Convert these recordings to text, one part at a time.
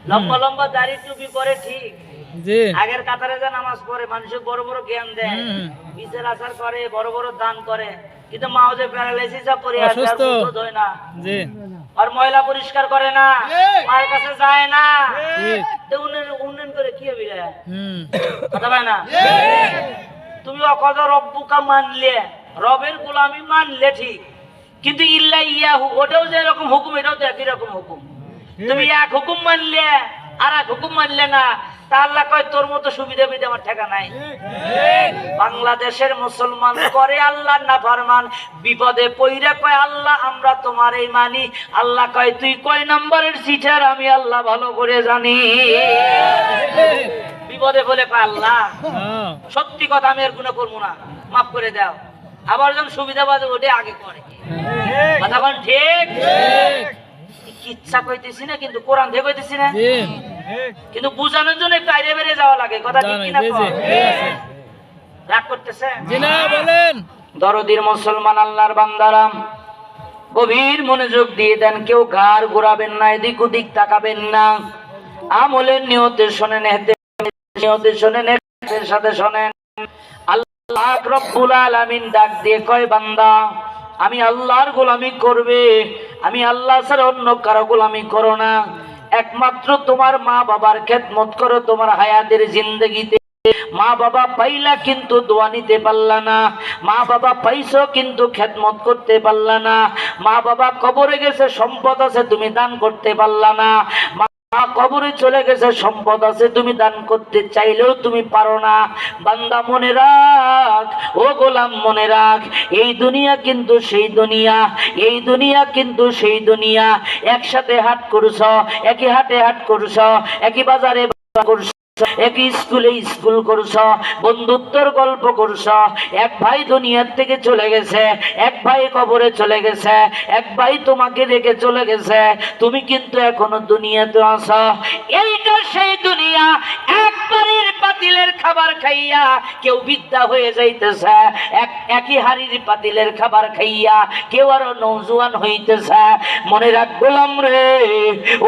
লম্বা লম্বা দাড়ি টুপি পরে ঠিক, আগের কাতারে যে নামাজ পড়ে, মানুষের বড় বড় জ্ঞান দেয়, বিচার আচার করে, বড় বড় দান করে, কিন্তু মাও যে প্যারালাইসিস পড়ে আছে, আর মুখ ধোয় না, আর ময়লা পরিষ্কার করে না, মায়ের কাছে যায় না, উন্নয়ন করে কি হবে? কথা পায় না। তুমি অকদ রব্বুকা মানলে, রবের গোলামি মানলে ঠিক, কিন্তু ইল্লা ইয়াহু ওটাও যে এরকম হুকুম, এটাও তো একই রকম হুকুম। তুমি এক হুকুম মানলে আর এক হুকুম মানলে না, তা আল্লাহ কয় তোর মতো সুবিধা পেতে আমার ঠেকা নাই। বাংলাদেশের মুসলমান করে আল্লাহ নাফরমান, বিপদে পইরা কয় আল্লাহ আমরা তোমার এই মানি। আল্লাহ কয় তুই কয় নম্বরের চিটার, আমি আল্লাহ ভালো করে জানি। বিপদে বলে কয় আল্লাহ সত্যি কথা, আমি এর গুনাহ করবো না, মাফ করে দাও। আবার যখন সুবিধা বাজে ওটা আগে করে, কথা বল ঠিক? ইচ্ছা কইতেছি না, কিন্তু কোরআন থেকে কইতেছি না, কিন্তু বুঝানোর জন্য একটু আইরে বেরিয়ে যাওয়া লাগে। কথা ঠিক কিনা? রাগ করতেছে? দরদির মুসলমান আল্লাহর বান্দারা গভীর মনোযোগ দিয়ে দেন, কেউ ঘাড় ঘোরাবেন না, এদিক ওদিক তাকাবেন না। আমলের নিয়তে শোনেন, নিয়তে শোনেন, এর সাথে শোনেন। আল্লাহ রব্বুল আলামিন ডাক দিয়ে কয় বান্দা আমি আল্লাহর গোলামি করবে, আমি আল্লাহ ছাড়া অন্য কারো গোলামি করো না। একমাত্র তোমার মা বাবার খেদমত করো তোমার হায়াতের জিন্দেগিতে। মা বাবা পাইলা কিন্তু দোয়া নিতে পারলা না, মা বাবা পাইছো কিন্তু খেদমত করতে পারলা না। মা বাবা কবরে গেছে, সম্পদ আছে, তুমি দান করতে পারলা না। মা কবরে চলে গেছে, সম্পদ আছে, তুমি দান করতে চাইলেও তুমি পারো না। বান্দা মনে রাখ, ও গোলাম মনে রাখ, এই দুনিয়া কিন্তু সেই দুনিয়া, এই দুনিয়া কিন্তু সেই দুনিয়া। একসাথে হাট করছ, একই হাটে হাট করছ, একই বাজারে করছ, একই স্কুলে স্কুল করছ, বন্ধুত্বর গল্প করছ। এক ভাই দুনিয়ার থেকে চলে গেছে, এক ভাই কবরে চলে গেছে, এক ভাই তোমাকে রেখে চলে গেছে, তুমি কিন্তু এখনো দুনিয়াতে আছো। এইটা সেই দুনিয়া। একবারের পাতিলের খাবার খাইয়া কেউ বিদ্যা হয়ে যাইতেছে, একই হাড়ির পাতিলের খাবার খাইয়া কেউ আরো নওজোয়ান হইতেছে। মনে রাখ গোলাম রে,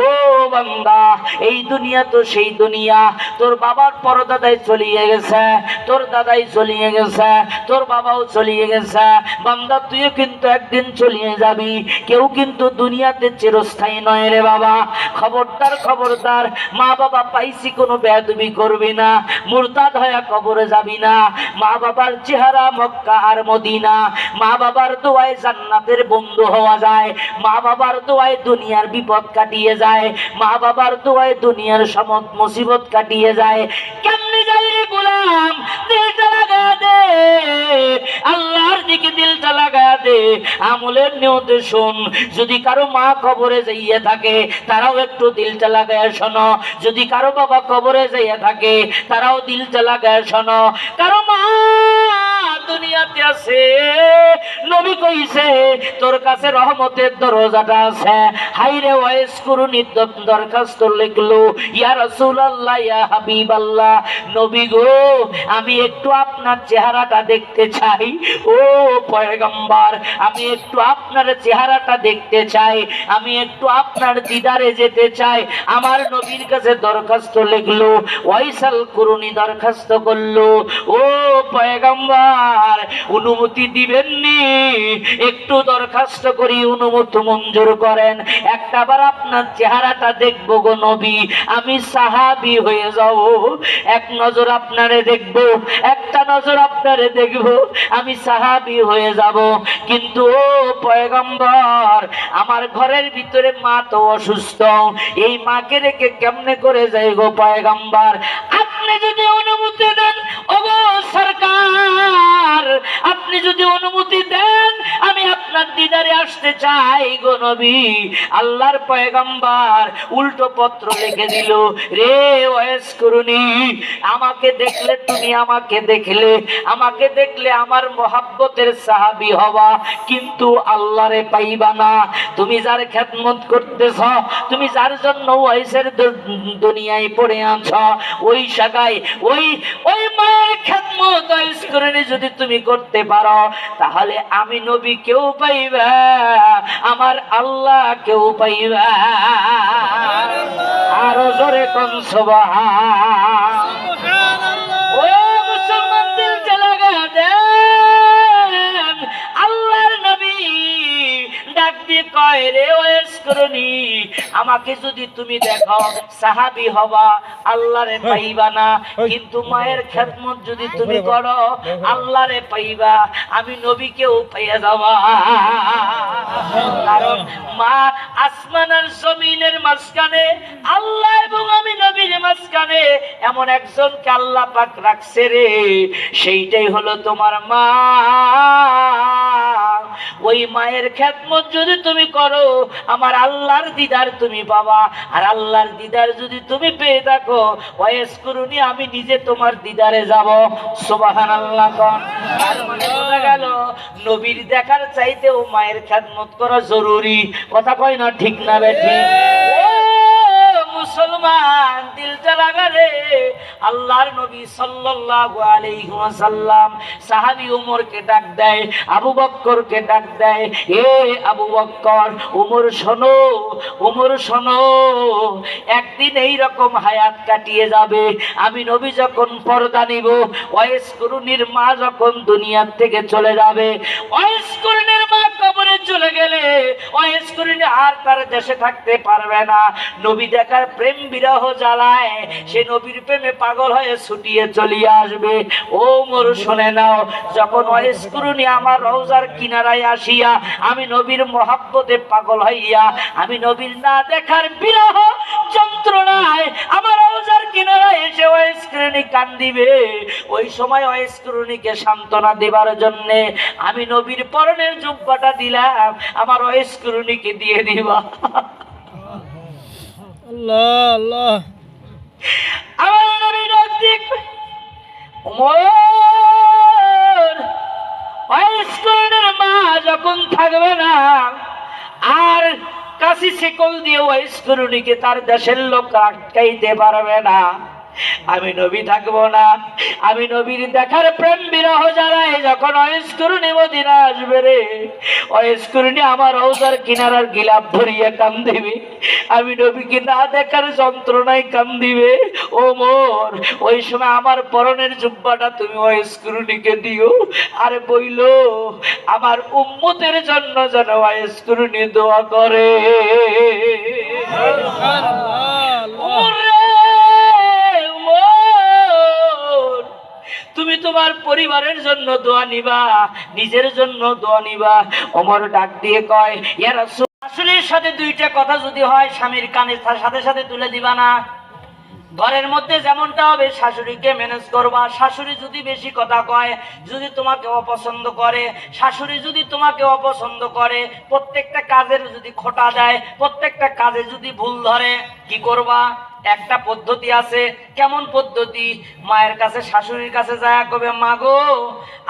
ও বান্দা, এই দুনিয়া তো সেই দুনিয়া। তোর বাবার পরদাদাই চলিয়ে গেছে, তোর দাদাই চলিয়ে গেছে, তোর বাবাও চলিয়ে গেছে। বান্দা তুইও কিন্তু একদিন চলিয়ে যাবি, কেউ কিন্তু দুনিয়াতে চিরস্থায়ী নয় রে বাবা। খবরদার খবরদার, মা বাবা পাইছি কোনো বেয়াদবি করবি না, মুরতাদ হয়ে কবরে যাবি না। মা বাবার চেহারা মক্কা আর মদিনা, মা বাবার দোয়ায় জান্নাতের বন্ধু হওয়া যায়, মা বাবার দোয়ায় দুনিয়ার বিপদ কাটিয়ে যায়, মা বাবার দোয়ায় দুনিয়ার সমস্ত মুসিবত কাটিয়ে যায়। কেমনে যাই রে গোলাম? দিলটা লাগা দে, আল্লাহর দিকে দিলটা লাগা দে। আমলের নিয়তে শোন, যদি কারো মা কবরে যাইয়া থাকে তারাও একটু দিলটা লাগায় শোনো, যদি কারো বাবা কবরে যাইয়া থাকে তারাও দিলটা লাগায় শোনো। কারো মা দুনিয়াতে আছে, নবী কইছে তোর কাছে রহমতের দরজাটা আছে। হাইরে ওয়াইস কুরুনি দরখাস্ত লিখলো, ইয়া রাসূলুল্লাহ, ইয়া হাবিবাল্লাহ, নবী গো আমি একটু আপনার চেহারাটা দেখতে চাই। ও পয়গম্বর, আমি একটু আপনার চেহারাটা দেখতে চাই, আমি একটু আপনার দিদারে যেতে চাই। আমার নবীর কাছে দরখাস্ত লিখলো, ওয়াইসাল কুরুনি দরখাস্ত করলো, ও পয়গম্বর অনুমতি দিবেননি? একটু দরখাস্ত করি, অনুমতি মঞ্জুর করেন, একটাবার আপনার চেহারাটা দেখবো গো নবী, আমি সাহাবী হয়ে যাব। এক নজর আপনারে দেখবো, একটা নজর আপনারে দেখবো, আমি সাহাবী হয়ে যাব। কিন্তু ও পয়গম্বর, আমার ঘরের ভিতরে মা তো অসুস্থ, এই মাকে রেখে কেমনে করে যাই গো পয়গম্বর? আপনি যদি অনুমতি দেন, ওগো সরকার, আপনি যদি অনুমতি দেন, আমি আপনার দিদারে আসতে চাই গো নবী। আল্লাহর পয়গম্বর উল্টো পত্র লিখে দিল, রে ওয়াইস কুরুনি, আমাকে দেখলে তুমি আমাকে দেখলে, আমাকে দেখলে আমার মহাব্বতের সাহাবী হবা, কিন্তু আল্লাহরে পাইবা না। তুমি যার খেদমত করতেছ, তুমি যার জন্য ওয়াইসের দুনিয়ায় পড়ে আছ, ওই শাখায় ওই ওই মায়ের খেদমত ওয়াইস কুরুনি যদি তুমি করতে পারো, তাহলে আমি নবী কেউ পাইবা, আমার আল্লাহ কেউ পাইবা। আরো জোরে কোন সুবহান। ও মুসলমান দিল জ্বালা দেন, আল্লাহর নবী ডাক দিয়ে কয় রে ওয়াইস করনি, আমাকে যদি তুমি দেখো সাহাবী হবা, আল্লাহরে পাইবা না, কিন্তু মায়ের খেদমত যদি তুমি করো আল্লাহরে পাইবা, আমি নবীকেও পাইয়া যাবা। কারণ মা আসমান আর জমিনের মাঝখানে, আল্লাহ এবং আমি নবীর মাঝখানে এমন একজনকে আল্লাহ পাক রাখছে রে, সেইটাই হলো তোমার মা। ওই মায়ের খেদমত যদি তুমি করো আমার আল্লাহর দিদার তুমি পাবা, আর আল্লাহর দিদার যদি তুমি পেয়ে থাকো ওয়াইস করুনি আমি নিজে তোমার দিদারে যাব। সুবহানাল্লাহ। তার মানে বোঝা গেল নবীর দেখার চাইতেও মায়ের খেদমত করা জরুরি। কথা কয় না ঠিক না বেঠি? মুসলমান দিলটা লাগালে আল্লাহর নবী সাল্লাল্লাহু আলাইহি ওয়াসাল্লাম সাহাবী ওমরকে ডাক দেয়, আবু বকরকে ডাক দেয়, এ আবু বকর, ওমর শোনো, ওমর শোনো, একদিন এই রকম হায়াত কাটিয়ে যাবে, আমি নবী যখন পর্দা নিব, ওয়াইস করুনির মা যখন দুনিয়ার থেকে চলে যাবে, ওয়াইস করুনির মা কবরে চলে গেলে ওয়াইস করুনি আর তার দেশে থাকতে পারবে না। নবী দেখার প্রেম বিরহ জ্বালায় সে নবীর প্রেমে পাগল হয়ে ছুটিয়ে চলিয়ে আসবে। ও মোর শুনে নাও, যখন ওয়াইস করুনি আমার রওজার কিনারায় আসিয়া আমি নবীর মহব্বতে পাগল হইয়া আমি নবীর না দেখার বিরহ যন্ত্রণায় আমার রওজার কিনারায় এসে ওয়াইস করুনি কান্দিবে, ওই সময় ওয়াইস করুনিকে সান্ত্বনা দেবার জন্য আমি নবীর পরনের জুব্বাটা দিলাম, আমার ওয়াইস করুনিকে দিয়ে দিবা। আল্লাহ আল্লাহ। আমার নবী নজদিক ওমর ওয়াইস করুনির মা যখন থাকবে না আর কাশি শিকল দিয়ে ওয়াইস করুনিকে তার দেশের লোক আটকাইতে পারবে না, আমি নবী থাকবো না, আমি নবীর দেখার প্রেম বিরহ জ্বালায় যখন ওয়াইস করুনি মদিনা আসবে রে, ওয়াইস করুনি আমার রওজার কিনারার গিলাপ ধরিয়া কান্দিবে, আমি নবীকে না দেখার যন্ত্রণায় কান্দিবে। ও মোর, ওই সময় আমার পরনের জুব্বাটা তুমি ওয়াইস করুনিকে দিও, আর বইলো আমার উম্মতের জন্য যেন ওয়াইস করুনি দোয়া করে। তুমি তোমার পরিবারের জন্য দোয়া নিবা, নিজের জন্য দোয়া নিবা। ওমর ডাক দিয়ে কয়, ইয়া রাসূল, শাশুড়ির সাথে দুইটা কথা যদি হয় স্বামীর কানে সাথে সাথে তুলে দিবা না। ঘরের মধ্যে যেমনটা হবে শাশুড়িকে ম্যানেজ করবা। শাশুড়ি যদি বেশি কথা কয়, যদি তোমাকে অপছন্দ করে, শাশুড়ি যদি তোমাকে অপছন্দ করে, প্রত্যেকটা কাজের যদি খোটা দেয়, প্রত্যেকটা কাজে যদি ভুল ধরে, কি করবা? একটা পদ্ধতি আছে। কেমন পদ্ধতি? মায়ের কাছে শাশুড়ির কাছে যায় কবে, মা গো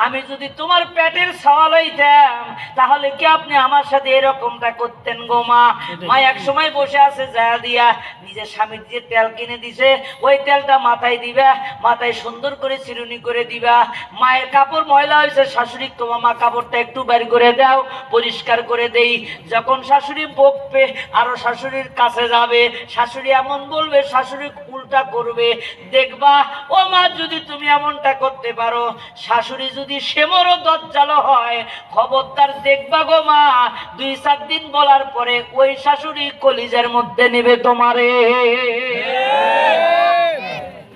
আমি যদি তোমার পেটের সওয়াল হইতাম তাহলে কি আপনি আমার সাথে এরকমটা করতেন গো মা? মা এক সময় বসে আছে যায় দিয়া নিজের স্বামীর যে তেল কিনে দিছে ওই তেলটা মাথায় দিবা, মাথায় সুন্দর করে চিরুনি করে দিবা। মায়ের কাপড় ময়লা হয়েছে, শাশুড়ি তোমার মা কাপড়টা একটু বের করে দাও, পরিষ্কার করে দেই। যখন শাশুড়ি বকবে আরো শাশুড়ির কাছে যাবে, শাশুড়ি এমন বলবে, শাশুড়ি উল্টা করবে, দেখবা ও মা যদি তুমি এমনটা করতে পারো, শাশুড়ি যদি সেমরও দজ্জাল হয়, খবরদার দেখবা গো মা 2-4 দিন বলার পরে ওই শাশুড়ি কলিজার মধ্যে নেবে তোমারে।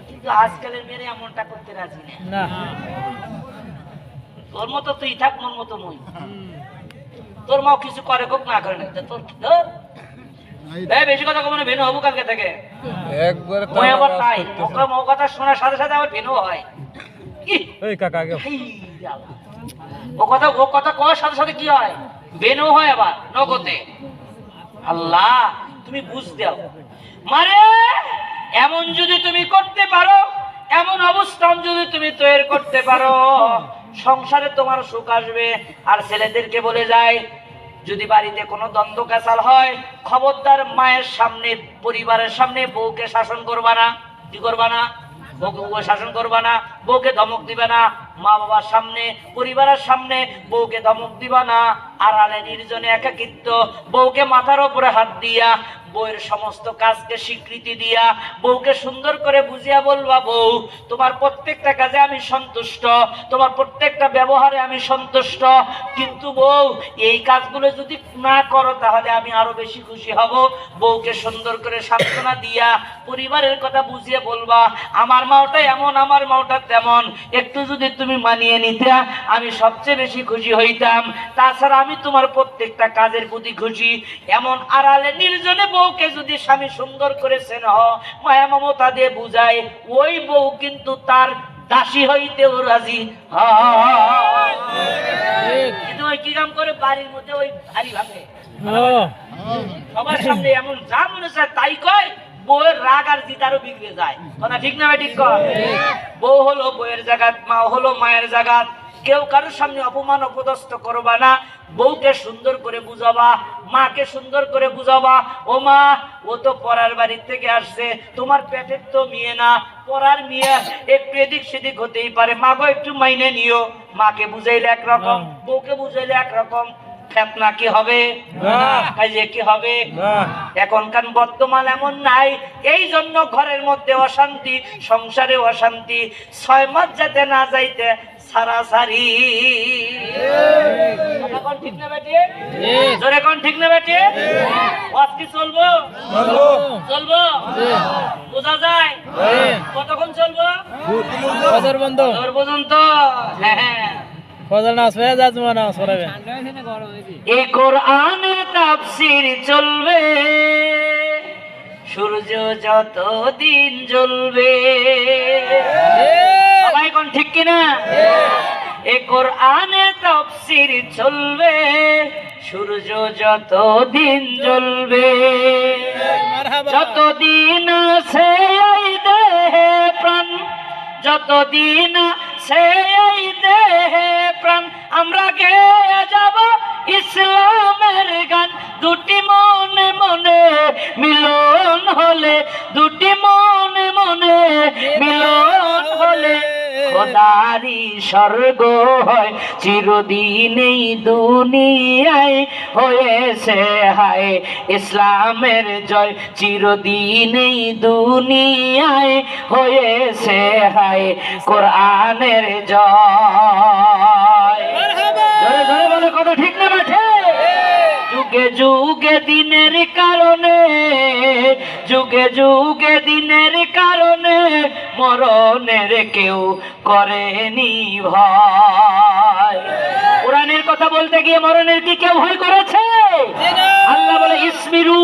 কিন্তু আজকালের মেয়ে এমনটা করতে রাজি না। তোর মতো তুই থাক, মন মতো মই, তোর মাও কিছু করে কোক না করে না, তোর বেশি কথা কমনে ভেনু হবো কালকে থেকে একবারে। আবার তাই কথা শোনার সাথে সাথে আবার ভেনু হয়। ও কথা কওয়ার সাথে সাথে কি হয়? ভেনু হয় আবার নগদে। আল্লাহ তুমি বুঝ দাও মারে, এমন যদি তুমি করতে পারো, এমন অবস্থান যদি তুমি তৈরি করতে পারো, সংসারে তোমার সুখ আসবে। আর ছেলেদেরকে বলে যায়, যদি বাড়িতে কোনো দ্বন্দ্ব কাচাল হয়, খবরদার মায়ের সামনে, পরিবারের সামনে বউকে শাসন করবা না। কি করবা না? বউকে শাসন করবা না, বউকে ধমক দিবে না। মা বাবার সামনে, পরিবারের সামনে বউকে ধমক দিবা না। আড়ালে নির্জনে একাকিত্ব বউকে মাথার উপরে হাত দিয়া বউয়ের সমস্ত কাজকে স্বীকৃতি দিয়া বউকে সুন্দর করে বুঝিয়া বলবা, বউ তোমার প্রত্যেকটা কাজে আমি সন্তুষ্ট, তোমার প্রত্যেকটা ব্যবহারে আমি সন্তুষ্ট, কিন্তু বউ এই কাজগুলো যদি না করো তাহলে আমি আরো বেশি খুশি হব। বউকে সুন্দর করে সান্ত্বনা দিয়া পরিবারের কথা বুঝিয়ে বলবা, আমার মাওটা এমন, আমার মাওটা তেমন, একটু যদি তুমি মানিয়ে নিতে আমি সবচেয়ে বেশি খুশি হইতাম। তাছাড়া আমি তোমার প্রত্যেকটা কাজের প্রতি খুশি। এমন আড়ালে নির্জনে বউকে যদি স্বামী সুন্দর করে স্নেহ মায়া মমতা দিয়ে বুঝায়, ওই বউ কিন্তু তার দাসী হইতেও রাজি হয়। কিন্তু ওই কি কাম করে বাড়ির মধ্যে ওই ভারী ভাবে সবার সামনে এমন যা মনে চায় তাই কয়, বউয়ের রাগ আর জিতারও বিগড়ে যায়। কথা ঠিক না ঠিক কর? বউ হলো বউয়ের জায়গাত, মা হলো মায়ের জায়গাত। কেউ কারোর সামনে অপমান অপদস্থ করবা না। বউকে সুন্দর করে বুঝাবা, মাকে সুন্দর করে বুঝাবা, ও মা ও তো পরার বাড়ি থেকে আসছে, তোমার পেটের তো মেয়ে না, পরার মেয়ে একটু এদিক সেদিক হতেই পারে, মা গো একটু মাইনে নিও। মাকে বুঝাইলে একরকম, বউকে বুঝাইলে একরকম। ফেতনা কি হবে? কাজে কি হবে? এখনকার বর্তমান এমন নাই। এই জন্য ঘরের মধ্যে অশান্তি, সংসারে অশান্তি, 6 মাস যাতে না যাইতে সারাসারি। ঠিক না বেটে? জোরে কোন ঠিক না বেটে? আজকে চলবো চলবো বোঝা যায় কতক্ষণ চলবো? পর্যন্ত। হ্যাঁ এই কোরআনের তাফসীর চলবে সূর্য যত দিন জ্বলবে। সবাই কোন ঠিক কিনা? এই কোরআনের তাফসীর চলবে সূর্য যত দিন জ্বলবে। যতদিন আছে এই দেহে প্রাণ, যতদিন আছে এই দেহে প্রাণ, আমরা গেয়ে যাব ইসলামের গান। দুটি মনে মনে মিলন হলে, দুটি মনে মনে মিলন হলে খোদারি স্বর্গ হয় চিরদিন এই দুনিয়ায় হয়েছে হায় ইসলামের জয়। চিরদিন এই দুনিয়ায় হয়েছে হায় কোরআনের জয়। ধরে ধরে বলে কথা ঠিক না মাঠে? যুগে যুগে দিনের কারণে, যুগে যুগে দিনের কারণে মরণের কেউ করেনি ভয়। কোরআনের কথা বলতে গিয়ে মরণের কি কেউ ভয় করেছে? আল্লাহ বলে ইসমিরু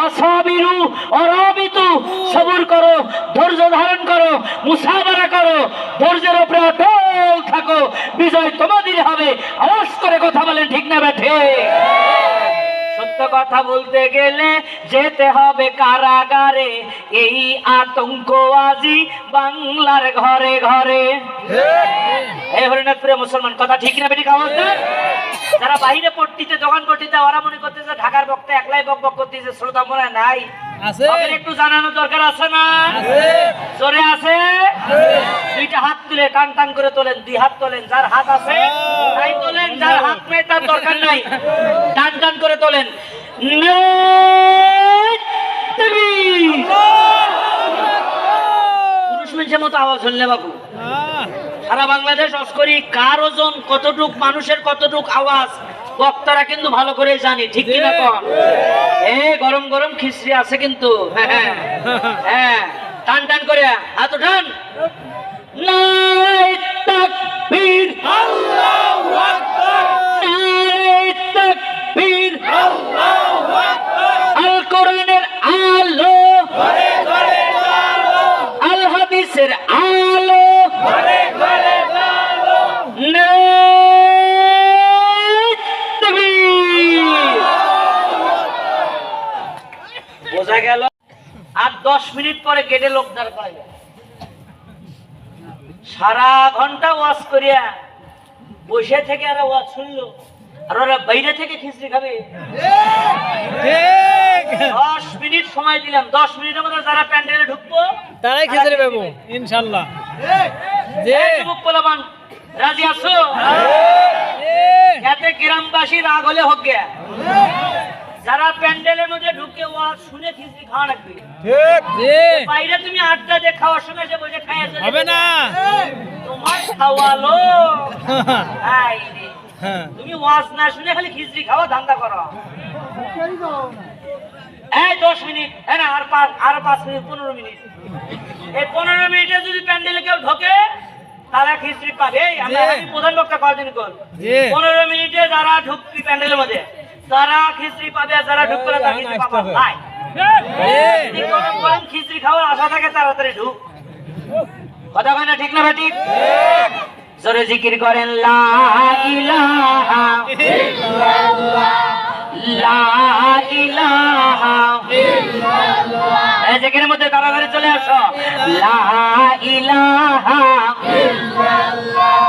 অসাবিরু অরাবিতু, সবুর করো, ধৈর্য ধারণ করো, মুসাবারা করো, ধৈর্যের উপরে অটল থাকো, বিজয় তোমাদের হবে। আওয়াজ করে কথা বলেন ঠিক না বেঠে? সত্য কথা বলতে গেলে যেতে হবে কারাগারে, এই আতঙ্ক আজি বাংলার ঘরে ঘরে। এই হরিনাথপুরে মুসলমান, কথা ঠিক না বেটি? আওয়াজ দেন। যারা বাইরে পট্টিতে দোকান পট্টিতে ওরা মনে করতেছে ঢাকার বক্তা একলাই বক বক করতেছে, শ্রোতা মনে নাই? একটু জানানো দরকার আছে না? জোরে আছে? দুইটা হাত তুলে টান টান করে তোলেন, 2 হাত তোলেন, যার হাত আছে তাই তোলেন, যার হাত নেই তার দরকার নাই, টান টান করে তোলেন। পুরুষ মানুষের মতো আওয়াজ হলে বাবু, সারা বাংলাদেশ অস্করি কার ওজন কতটুক, মানুষের কতটুক আওয়াজ বক্তারা কিন্তু ভালো করে জানি, ঠিক কিনা কন? গরম গরম খিচড়ি আছে কিন্তু। হ্যাঁ হ্যাঁ, টান টান করে হাত উঠান। নারে তাকবীর, আল্লাহু আকবার, নারে তাকবীর, আল্লাহু আকবার। আল কোরআনের আলো ঘরে ঘরে আলো, আল হাদিসের আলো ঘরে ঘরে আলো। বোঝা গেল? আর 10 মিনিট পরে গেটে লোক দাঁড় করাইবে। সারা ঘন্টা ওয়াজ করিয়া বসে থেকে আর ওয়াজ শুনলো, আর ওরা বাইরে থেকে খিচড়ি খাবে। 10 মিনিট সময় দিলাম, 10 মিনিটের মধ্যে যারা প্যান্ডেলে ঢুকবো তারাই খিচড়ি পাবো ইনশাআল্লাহ। পোলাপান রাজি আছো? এতে গ্রামবাসী রাগ হলে হোক গে, যারা প্যান্ডেলের মধ্যে ঢুকে ওয়াজ শুনে খিচড়ি খাওয়া লাগবে। জি বাইরে তুমি আড্ডা দিয়ে খাওয়ার সময় এসে বসে খাইয়া চলে হবে না। তোমার খাওয়ালো হাই রে। হ্যাঁ তুমি ওয়াজ না শুনে খালি খিচড়ি খাওয়া ধান্দা করো। এই 10 মিনিট, হ্যাঁ না আর 5 মিনিট, 15 মিনিট। এই 15 মিনিটে যদি প্যান্ডেলে কেউ ঢোকে তারা খিচড়ি পাবে। আমি প্রধান বক্তা কদিন কর জি 15 মিনিটে যারা ঢুকবি প্যান্ডেলের মধ্যে তারা খিচড়ি পাবে, আর যারা ঢুকবে না তারা খিচড়ি পাবে না। জি গরম গরম খিচড়ি খাওয়ার আশা থাকে, তাড়াতাড়ি ঢুক। কথা কয় না, ঠিক না ঠিক? জোরে জিকির করেন লা ইলাহা ইল্লাল্লাহ, লা ইলাহা ইল্লাল্লাহ। এই যেখানের মধ্যে তাড়াতাড়ি চলে আসো। লা ইলাহা ইল্লাল্লাহ,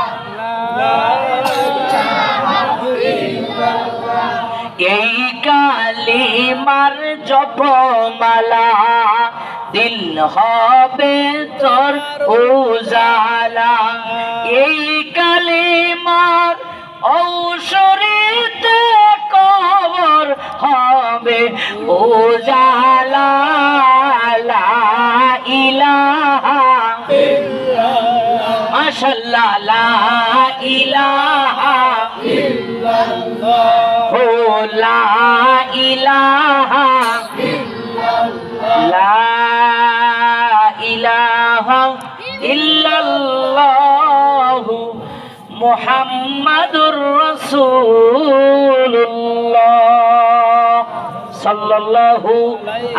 এই কালিমার জপমালা দিল হবে তোর উজালা। এই কালিমার ঔষরিতে কবর হবে উজালা। লা ইলাহা ইল্লাল্লাহ, মাশাআল্লাহ, লা ইলাহা ইল্লাল্লাহ, ও লা ইলাহা ইল্লাল্লাহ, লা ইলাহা ইল্লাল্লাহ মুহাম্মাদুর রাসূলুল্লাহ সাল্লাল্লাহু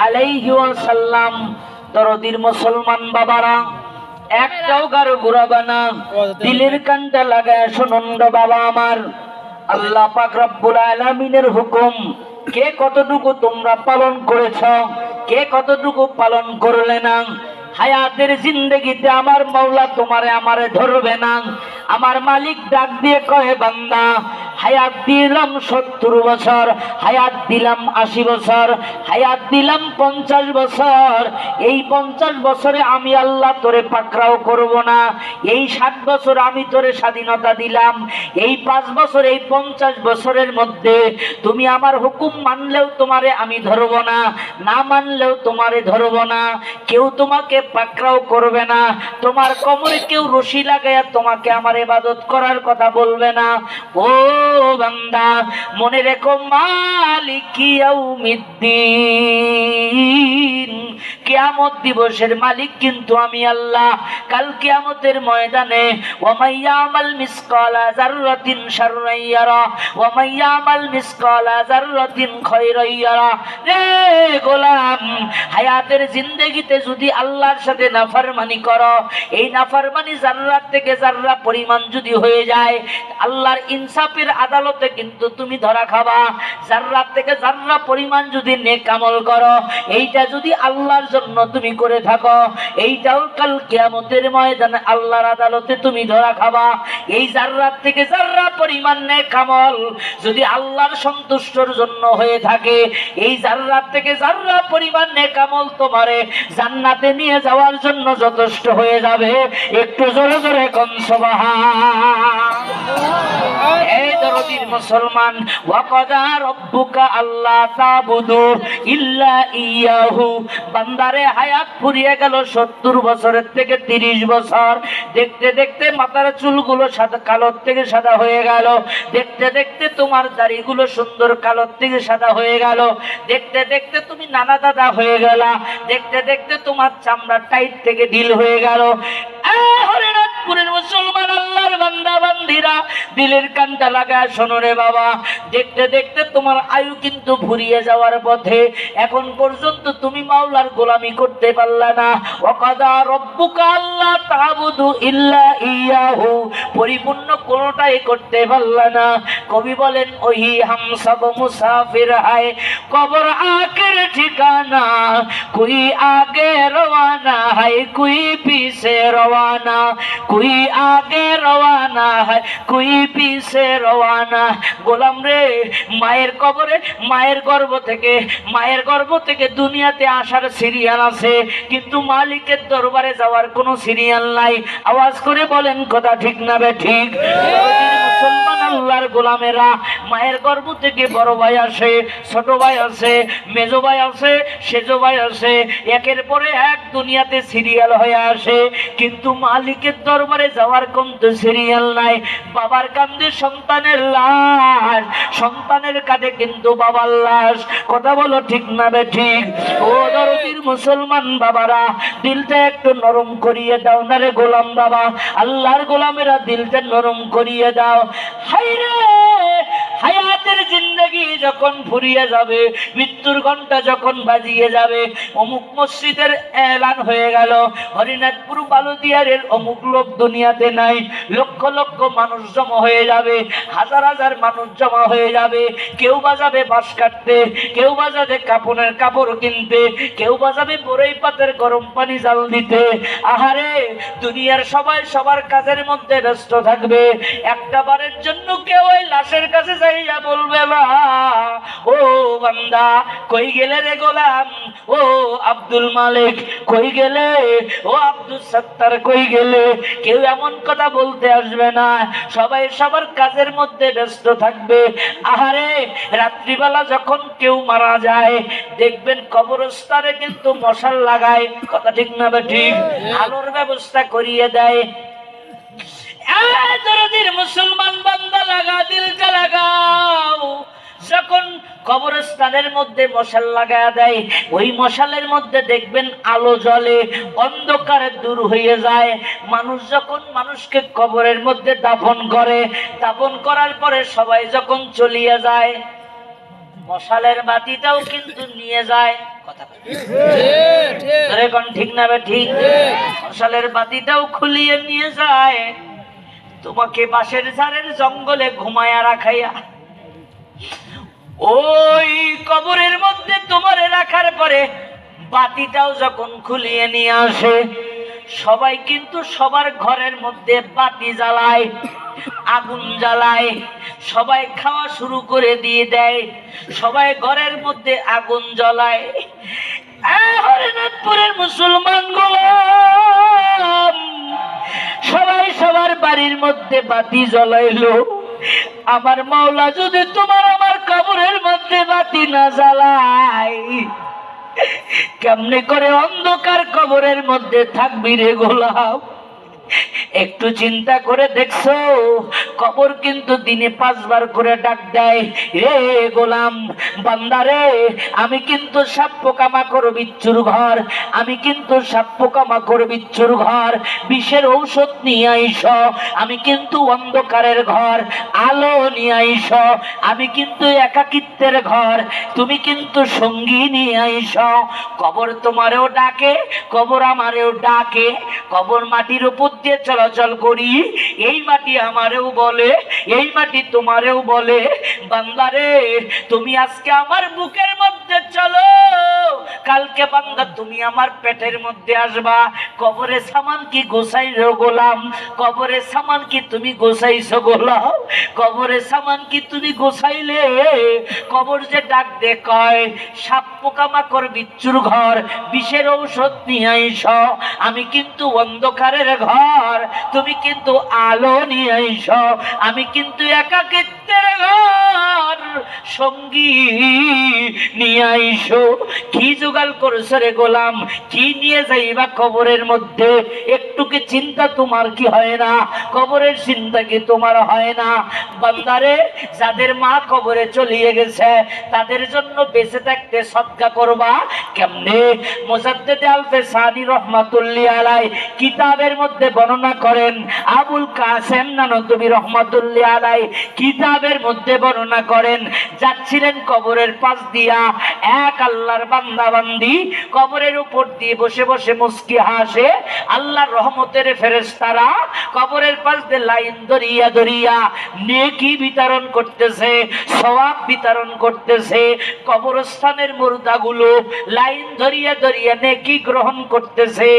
আলাইহি ওয়াসাল্লাম। দরদির মুসলমান বাবারা, একটাও গারো ঘুরাবা না, দিলের কানটা লাগায় শুনুন রে বাবা আমার। আল্লাহ পাক রব্বুল আলামিনের হুকুম কে কতটুকু তোমরা পালন করেছ, কে কতটুকু পালন করলে না। হায়াতের জিন্দেগিতে আমার মাওলা তোমারে আমারে ধরবে না। আমার মালিক ডাক দিয়ে কহে, বান্দা হায়াত দিলাম 70 বছর, হায়াত দিলাম 80 বছর, হায়াত দিলাম 50 বছর। এই 50 বছরে আমি আল্লাহ তোরে পাকড়াও করব না। এই 60 বছর আমি তোরে স্বাধীনতা দিলাম। এই 5 বছর, এই 50 বছরের মধ্যে তুমি আমার হুকুম মানলেও তোমারে আমি ধরব না, না মানলেও তোমারে ধরব না। কেউ তোমাকে পাকড়াও করবে না, তোমার কোমরে কেউ রশি লাগায়া তোমাকে আমার ইবাদত করার কথা বলবে না। ও বান্দা মনে রেখো, মালিক ইয়াউমিদ্দিন, কিয়ামত দিবসের মালিক কিন্তু আমি আল্লাহ। কাল কিয়ামতের ময়দানে ওয়া মাইয়ামাল মিসকালা যাররাতিন শাররান ইয়ারা ওয়া মাইয়ামাল মিসকালা যাররাতিন খায়রান ইয়ারা। রে গোলাম, হায়াতের জিন্দেগিতে যদি আল্লাহর সাথে নাফরমানি করো, এই নাফরমানি জাররাত থেকে জাররা পরিমাণ যদি হয়ে যায়, আল্লাহর ইনসাফের আদালতে কিন্তু তুমি ধরা খাবা। জাররাত থেকে জাররা পরিমাণ যদি নেক আমল করো, এইটা যদি আল্লাহর জন্য তুমি করে থাকো, এইটাও কাল কিয়ামতের ময়দানে আল্লাহর আদালতে তুমি ধরা খাবা। এই জাররাত থেকে জাররা পরিমাণ নেক আমল যদি আল্লাহর সন্তুষ্টর জন্য হয়ে থাকে, এই জাররাত থেকে জাররা পরিমাণ নেক আমল তোমারে জান্নাতে নিয়ে যাওয়ার জন্য যথেষ্ট হয়ে যাবে। একটু জোরে জোরে কোন সুবহান। এই দরদির মুসলমান, ওয়া কাদা রাব্বুকা আল্লা তাবুদু ইল্লা ইয়াহু। বান্দারে হায়াত ফুরিয়ে গেল 70 বছরের থেকে 30 বছর। দেখতে দেখতে মাথার চুলগুলো সাদা কালোর থেকে সাদা হয়ে গেল। দেখতে দেখতে তোমার দাড়িগুলো সুন্দর কালোর থেকে সাদা হয়ে গেল। দেখতে দেখতে তুমি নানা দাদা হয়ে গেলা। দেখতে দেখতে তোমার চামড়া টাইট থেকে ঢিল হয়ে গেল। হরিনাথপুরের মুসলমান আল্লাহর বান্দা বান্দিরা, দিলের কানটা লাগায় শোনো রে বাবা। দেখতে দেখতে তোমার আয়ু কিন্তু ফুরিয়ে যাওয়ার পথে। এখন পর্যন্ত তুমি মাওলার গোলামি করতে পারলা না। ওয়াকাদা রব্বুকা আল্লা তাবুদু ইল্লা ইয়াহু, পরিপূর্ণ কোনটাই করতে পারলা না। কবি বলেন, ওহি হাম সব মুসাফির হায় কবর আখির ঠিকানা रवाना, कोई आगे रवाना है कोई पीछे रवाना, कोई आगे रवाना है कोई पीछे रवाना। গোলাম রে, মায়ের কবরে মায়ের গর্ভ থেকে দুনিয়াতে আসার সিরিয়াল আছে, কিন্তু মালিকের দরবারে যাওয়ার কোনো সিরিয়াল নাই। আওয়াজ করে বলেন কথা ঠিক না বেঠিক? মুসলমান আল্লাহর গোলামেরা, মায়ের গর্ভ থেকে বড় ভাই আসে, ছোট ভাই আছে, মেজো ভাই আছে, সেজো ভাই আছে, একের পরে এক দুনিয়াতে সিরিয়াল হয়ে আসে, কিন্তু মালিকের দরবারে যাওয়ার কোনো সিরিয়াল নাই। বাবার কান্দে সন্তানের লাশ, সন্তানের কাঁধে কিন্তু বাবার লাশ। কথা বলো ঠিক না বেঠিক? ও দরদির মুসলমান বাবারা, দিলটা একটু নরম করিয়ে দাও না রে গোলাম বাবা, আল্লাহর গোলামেরা দিলটা নরম করিয়ে দাও। হায়রে, হায়াতের জিন্দগি যখন ফুরিয়ে যাবে, মৃত্যুর ঘন্টা যখন বাজিয়ে যাবে, অমুক মসজিদের এলান হয়ে গেল, হরিনাথপুর বালুদিয়ারের অমুক লোক দুনিয়াতে নাই, লক্ষ লক্ষ মানুষ জমা হয়ে যাবে, হাজার হাজার মানুষ জমা হয়ে যাবে। কেউ বাজাবে বাঁশ কাটতে, কেউ বাজাবে কাপড়ের কাপড় কিনতে, কেউ বাজাবে বড়ই পাতের গরম পানি জাল দিতে। আহারে, দুনিয়ার সবাই সবার কাজের মধ্যে ব্যস্ত থাকবে, একটা বারের জন্য কেউ ওই লাশের কাছে যাইয়া বলবে না, ও বান্দা কই গেলে রে গোলাম, ও আব্দুল মালিক কই গেলে, ও আব্দুল সত্তার কই গেলে। কেউ এমন কথা বলতে আসবে না, সবাই সবার কাজের মধ্যে ব্যস্ত থাকবে। আহারে, রাত্রিবেলা যখন কেউ মারা যায়, দেখবেন কবরস্থানে কিন্তু মশাল লাগায়। কথা ঠিক না ঠিক? আলোর ব্যবস্থা করিয়ে দেয়। মুসলমান বান্দা লাগা, দিলটা লাগাও। যখন কবরস্থানের মধ্যে মশাল লাগায়া দেয়, ওই মশালের মধ্যে দেখবেন আলো জ্বলে, অন্ধকার দূর হয়ে যায়। মানুষ যখন মানুষকে কবরের মধ্যে দাফন করে, দাফন করার পরে সবাই যখন চলিয়ে যায়, মশালের বাতিটাও কিন্তু নিয়ে যায়। কথা ঠিক না ঠিক? মশালের বাতিটাও খুলিয়ে নিয়ে যায়, তোমাকে বাঁশের ঝাড়ের জঙ্গলে ঘুমায়া রাখাইয়া ওই কবরের মধ্যে তোমারে রাখার পরে বাতিটাও যখন খুলিয়ে নিয়ে আসে, সবাই কিন্তু সবার ঘরের মধ্যে বাতি জ্বালায়, আগুন জ্বালায়, সবাই খাওয়া শুরু করে দিয়ে দেয়, সবাই ঘরের মধ্যে আগুন জ্বালায়। হরিনাথপুরের মুসলমান গোলাম, সবাই সবার বাড়ির মধ্যে বাতি জ্বলাইলো। আমার মাওলা যদি তোমার আমার কবরের মধ্যে বাতি না জ্বালায়, কেমনে করে অন্ধকার কবরের মধ্যে থাকবি রে গোলাম? একটু চিন্তা করে দেখছো, কবর কিন্তু দিনে 5 বার করে ডাক দেয়, রে গোলাম বান্দারে, আমি কিন্তু সাপ পোকামাকড় বিচ্ছুর ঘর, আমি কিন্তু সাপ পোকামাকড় বিচ্ছুর ঘর, বিষের ঔষধ নিয়ে আইস, আমি কিন্তু অন্ধকারের ঘর, আলো নিয়ে আইস, আমি কিন্তু একাকিত্বের ঘর, তুমি কিন্তু সঙ্গী নিয়ে আইস। কবর তোমারেও ডাকে, কবর আমারেও ডাকে, কবর মাটির উপর দিয়ে চলাচল করি, এই মাটি আমারেও বলে, এই মাটি তোমারেও বলে, বান্দারে তুমি আজকে আমার বুকের মধ্যে চলো, কালকে বান্দা তুমি আমার পেটের মধ্যে আসবা। কবরে সামান কি গোসাইছো গোলাম? কবরে সামান কি তুমি গোসাইছো গোলাম? কবরে সামান কি তুমি গোসাইলে? কবর যে ডাক দে কয়, সাপ পোকামাকড় বিচ্ছুর ঘর, বিষের ঔষধ নিয়ে আইস, আমি কিন্তু অন্ধকারের ঘর, তুমি কিন্তু আলো নিয়ে আইস, আমি কিন্তু একাকিত্বের ঘর, সঙ্গী নিয়ে আইসো। কি জোগাড় করছো রে গোলাম? কি নিয়ে যাইবা কবরের মধ্যে? একটু কি চিন্তা তোমার কি হয় না? কবরের চিন্তা কি তোমার হয় না? বান্দারে, যাদের মা কবরে চলিয়ে গেছে তাদের জন্য বেঁচে থাকতে সদকা করবা কেমনে? মুজাদ্দিদ আল-ফিসানি রহমাতুল্লাহি আলাইহি কিতাবের মধ্যে বর্ণনা করেন, আবুল কাসেম নানতুবি রহমাতুল্লাহি আলাইহি কিতাবের মধ্যে বর্ণনা করেন, যাচ্ছিলেন কবরের পাশ দিয়া, এক আল্লাহর বান্দা বান্দি কবরের উপর দিয়ে বসে বসে মুস্কি হাসে। আল্লাহর রহমতের ফেরেশতারা কবরের পাশ দিয়ে লাইন ধরিয়া ধরিয়া নেকি বিতরণ করতেছে, সওয়াব বিতরণ করতেছে। কবরস্থানের মুর্দাগুলো লাইন ধরিয়া ধরিয়া নেকি গ্রহণ করতেছে।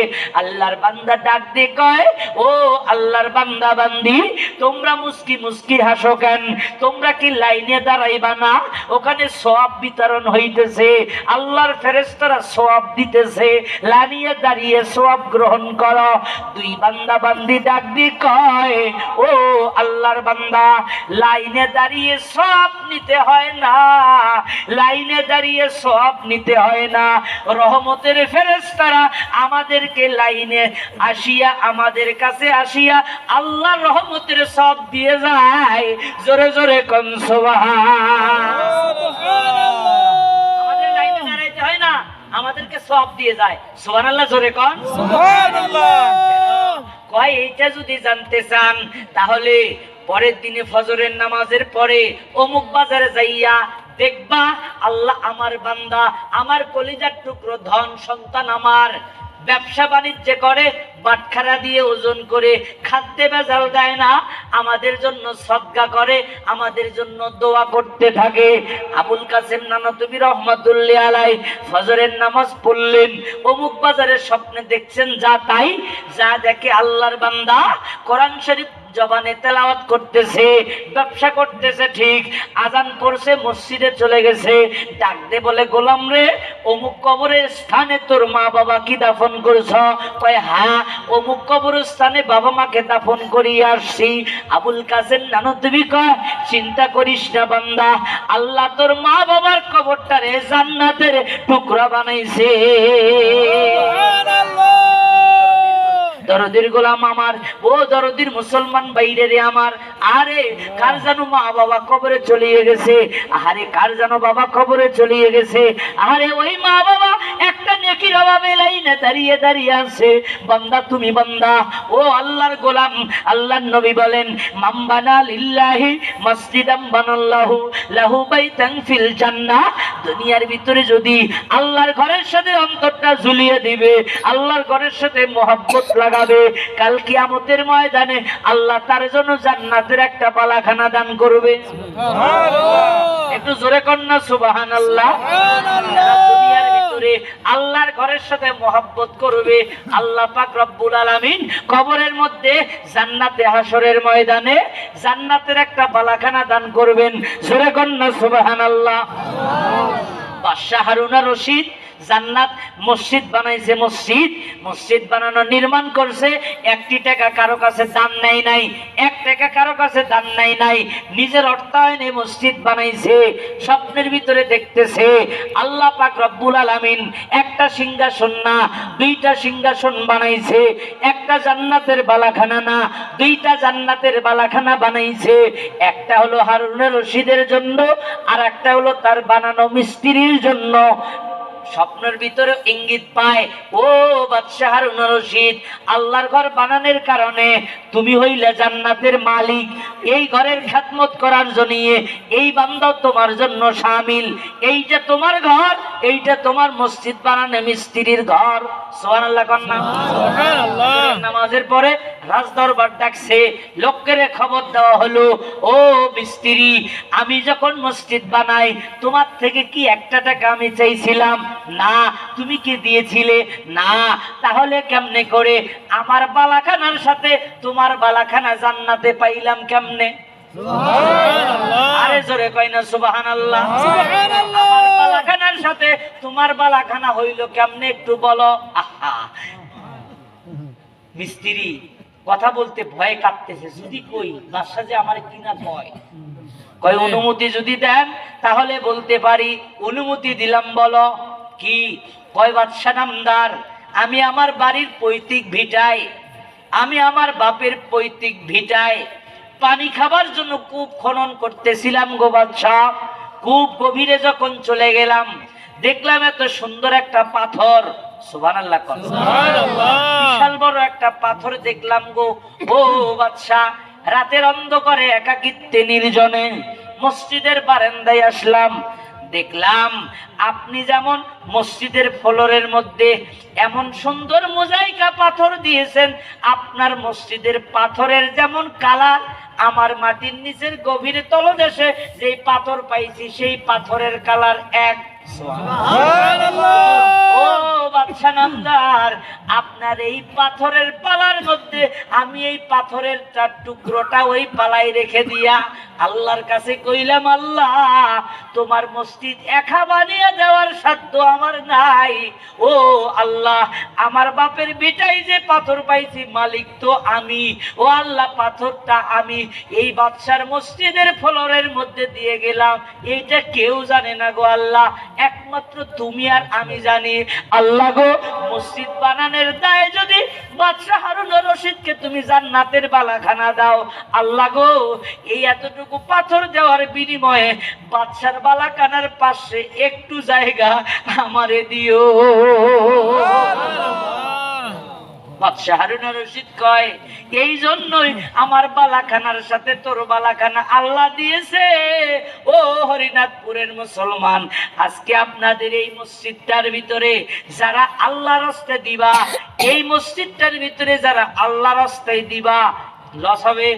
আল্লাহর বান্দা ডাক দিয়ে কয়, ও আল্লাহর বান্দা বান্দি, তোমরা মুস্কি মুস্কি হাসো কেন? তোমরা কি লাইনে দাঁড়াইবা না? ওখানে সওয়াব বিতরণ হইতেছে, আল্লাহর ফেরেশতারা সওয়াব দিতেছে, লাইনে দাঁড়িয়ে সওয়াব গ্রহণ করো। দুই বান্দা বান্দি ডাক দিয়ে কয়, ও আল্লাহর বান্দা, লাইনে দাঁড়িয়ে সওয়াব নিতে হয় না, লাইনে দাঁড়িয়ে সওয়াব নিতে হয় না। রহমতের ফেরেশতারা আমাদেরকে লাইনে আসিয়া, আমাদের কাছে আসিয়া আল্লাহর রহমতের সওয়াব দিয়ে যায়। জোরে জোরে কোন সুবহান। আমাদের লাইনে দাঁড়াইতে হয় না, আমাদেরকে সওয়াব দিয়ে যায়। সুবহানাল্লাহ, জোরে কোন সুবহানাল্লাহ। কয় এইটা যদি জানতে চান তাহলে পরের দিনে ফজরের নামাজের পরে অমুক বাজারে যাইয়া দেখবা আল্লাহ আমার বান্দা, আমার কলিজার টুকরো ধন সন্তান আমার ব্যবসা বাণিজ্য করে, বাটখারা দিয়ে ওজন করে, খাদ্যে ভেজাল দেয় না, আমাদের জন্য সদকা করে, আমাদের জন্য দোয়া করতে থাকে। আবুল কাসেম নানতুবি রহমাতুল্লাহ আলাইহি ফজরের নামাজ পড়লেন, অমুক বাজারের স্বপ্নে দেখছেন যা তাই, যা দেখে আল্লাহর বান্দা কোরআন শরীফ জবানে তেলাওয়াত করতেছে, ব্যবসা করতেছে, ঠিক আজান পড়ছে, মসজিদে চলে গেছে, ডাক দে বলে, গোলাম রে, অমুক কবরের স্থানে তোর মা বাবা কি দাফন করছ? কয় হ্যাঁ, অমুক কবরস্থানে বাবা মাকে দাফন করিয়ে আসছি। আবুল কাসেম নানতুবি কয়, চিন্তা করিস না বান্দা, আল্লাহ তোর মা বাবার কবরটারে জান্নাতের টুকরা বানাইছে। দরদির গোলাম আমার, ও দরদির মুসলমান বাইরে রে আমার, আরে কার জানো মা বাবা কবরে চলিয়ে গেছে, আরে কার জানো বাবা কবরে চলিয়ে গেছে, আরে ওই মা বাবা একটা নেকির অভাবে লাইনে দাঁড়িয়ে দাঁড়িয়ে আছে। বান্দা তুমি বান্দা, ও আল্লাহর গোলাম, আল্লাহর নবী বলেন, মান বানা লিল্লাহি মসজিদাম বানাল্লাহু লাহু বাইতান ফিল জান্নাহ। দুনিয়ার ভিতরে যদি আল্লাহর ঘরের সাথে অন্তরটা ঝুলিয়ে দিবে, আল্লাহর ঘরের সাথে মহব্বত লাগাবে, কাল কিয়ামতের ময়দানে আল্লাহ তার জন্য জান্নাতের একটা বালাখানা দান করবে। সুবহানাল্লাহ, একটু জোরে কন্যা সুবহানাল্লাহ। দুনিয়ার ভিতরে আল্লাহর ঘরের সাথে মহব্বত করবে, আল্লাহ পাক রব্বুল আলামিন কবরের মধ্যে জান্নাতে হাসরের ময়দানে জান্নাতের একটা বালাখানা দান করবেন। জোরে কন্যা সুবহানাল্লাহ। বাদশাহ হারুন আর রশিদ জান্নাত মসজিদ বানাইছে, মসজিদ বানানো নির্মাণ করছে, 1 টাকা কারো কাছে দান নাই নাই, 1 টাকা কারো কাছে দান নাই নাই, নিজের অর্থায়নে মসজিদ বানাইছে। স্বপ্নের ভিতরে দেখতেছে আল্লাহ পাক রব্বুল আলামিন একটা সিংহাসন না 2টা সিংহাসন বানাইছে, একটা জান্নাতের বালাখানা না 2টা জান্নাতের বালাখানা বানাইছে। একটা হলো হারুন আর রশিদের জন্য, আর একটা হলো তার বানানো মিস্ত্রির জন্য। স্বপ্নের ভিতরে ইঙ্গিত পায়, ও বাদশাহ হারুন আর রশিদ, আল্লাহর ঘর বানানোর কারণে তুমি হইলে জান্নাতের মালিক, এই ঘরের খেদমত করার জন্য এই বান্দাও তোমার জন্য শামিল। এই যে তোমার ঘর, এইটা তোমার মসজিদ বানানো মিস্ত্রির ঘর। সুবহানাল্লাহ কন্যা সুবহানাল্লাহ। নামাজের পরে রাজদরবার ডাকছে, লোকের খবর দেওয়া হলো, ও মিস্ত্রি, আমি যখন মসজিদ বানাই তোমার থেকে কি 1 টাকা আমি চাইছিলাম? না। তুমি কি দিয়েছিলে? না। তাহলে কেমনে করে আমার বালাখানার সাথে তোমার বালাখানা জান্নাতে পাইলাম কেমনে? সুবহানাল্লাহ। আরে জোরে কই না সুবহানাল্লাহ। সুবহানাল্লাহ। আমার বালাখানার সাথে তোমার বালাখানা হইল কেমনে একটু বলো। আহা, মিস্ত্রি কথা বলতে ভয় কাঁপতেছে, যদি কই বাদশা যে আমার কিনা কয়, কয় অনুমতি যদি দেন তাহলে বলতে পারি। অনুমতি দিলাম, বলো কি? কয় বাদশা নামদার, আমি আমার বাড়ির পৈতৃক ভিটায়, আমি আমার বাপের পৈতৃক ভিটায় পানি খাবার জন্য কূপ খনন করতেছিলাম গো বাদশা। কূপ গভীরে যখন চলে গেলাম দেখলাম এত সুন্দর একটা পাথর। সুবহানাল্লাহ সুবহানাল্লাহ। বিশাল বড় একটা পাথর দেখলাম গো ও বাদশা। রাতের অন্ধকারে একাকিত্বে নির্জনে মসজিদের বারান্দায় আসলাম, দেখলাম আপনি যেমন মসজিদের ফ্লোরের মধ্যে এমন সুন্দর মোজাইকা পাথর দিয়েছেন, আপনার মসজিদের পাথরের যেমন কালার, আমার মাটির নিচের গভীর তলদেশে যেই পাথর পাইছি সেই পাথরের কালার এক। ও বাদশা নামদার, আপনার এই পাথরের পালার মধ্যে আমি এই পাথরের চার টুকরোটা ওই পালাই রেখে দিয়া আল্লাহর কাছে কইলাম, আল্লাহ তোমার মসজিদ একা বানিয়ে দেওয়ার সাধ্য আমার নাই। ও আল্লাহ, আমার বাপের বেটাই যে পাথর পাইছি মালিক তো আমি। ও আল্লাহ, পাথরটা আমি এই বাদশার মসজিদের ফ্লোরের মধ্যে দিয়ে গেলাম, এইটা কেউ জানে না গো আল্লাহ, একমাত্র তুমি আর আমি জানি। আল্লাহ গো, মসজিদ বানানোর দায় যদি বাদশা হারুনুর রশিদকে তুমি জান্নাতের বালাখানা দাও, আল্লাহ গো এই এতটুকু পাথর দেওয়ার বিনিময়ে বাদশার বালাখানার পাশে একটু জায়গা আমারে দিও। বাদশা হারুনুর রশিদ কয়, এই জন্যই আমার বালাখানার সাথে তোর বালাখানা আল্লাহ দিয়েছে। ও হরিনাথপুরের মুসলমান, আজকে আপনাদের এই মসজিদটার ভিতরে যারা আল্লাহর রাস্তায় দিবা, এই মসজিদটার ভিতরে যারা আল্লাহর রাস্তায় দিবা, লস হবে।